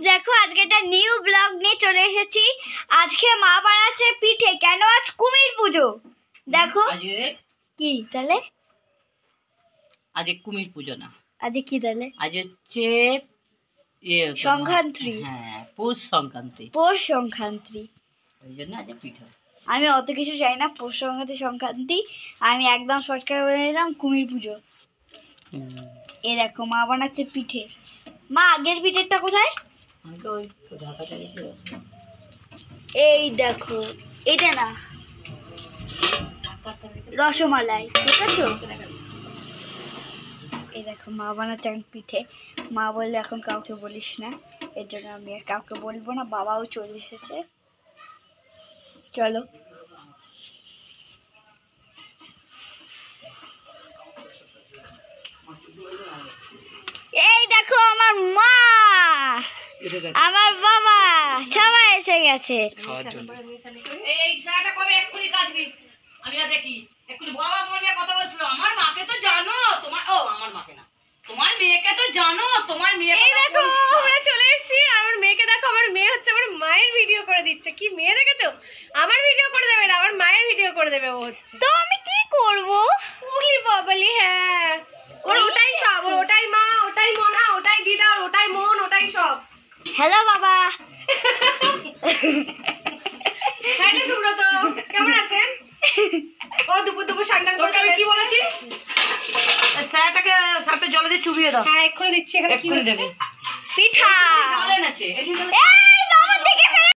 দেখো আজকে একটা নিউ ব্লগ নিয়ে চলে এসেছি। আজকে মা বানাচ্ছে পিঠে। কেন? আজ কুমির পুজো। দেখো কি তাহলে আজকে কুমির পুজো না, আজকে কি তাহলে? আজ হচ্ছে সংক্রান্তি। হ্যাঁ, পৌষ সংক্রান্তি। পৌষ সংক্রান্তি, ওই জন্য আজ পিঠে। আমি অত কিছু জানি না। পৌষ সংক্রান্তি আমি একদম শর্টকাট বলে নিলাম কুমির পুজো। এই দেখো মা বানাচ্ছে পিঠে। মা আগের পিঠেরটা কোথায়? এই দেখো, এটা না রসমালাই, ঠিক আছে? এই দেখো মা বানাচ্ছে পিঠে। মা বললে এখন কাউকে বলিস না, এর জন্য আমি আর কাউকে বলবো না। বাবাও চলে এসেছে, চলো। এই দেখো আমার মা, আমার বাবা সবাই এসে গেছে। এই শাড়িটা কবে এক্ষুনি কাটবি? আমি না দেখি এক্ষুনি বাবা মনে কথা বলছিল। আমার মাকে তো জানো, তোমার আমার মাকে না, তোমার মেয়েকে তো জানো, তোমার মেয়ে। এই দেখো আমরা চলে এসেছি। আর আমার মেয়েকে দেখো, আমার মেয়ে হচ্ছে আমার মায়ের ভিডিও করে দিচ্ছে। কি মেয়ে দেখেছো? আমার ভিডিও করে দেবে না, আমার মায়ের ভিডিও করে দেবে ও হচ্ছে। তো আমি কি করব? উলি বাবালি, হ্যাঁ ওর ওটাই সব, ওর ওটাই মা, ওটাই মনা, ওটাই দিদা, ওটাই মন, ওটাই সব। হ্যালো বাবা। হ্যাঁ রে সুব্রত, কেমন আছেন? ও দুপুর দুপুর সান্ডাল করে কি বলেছি? স্যারটাকে সাথে জলে দিয়ে চুবিয়ে দাও। হ্যাঁ এক্ষুনি দিচ্ছি। এখানে কি এক্ষুনি হচ্ছে? দেবে পিঠা। ডালেন আছে, এখানে এই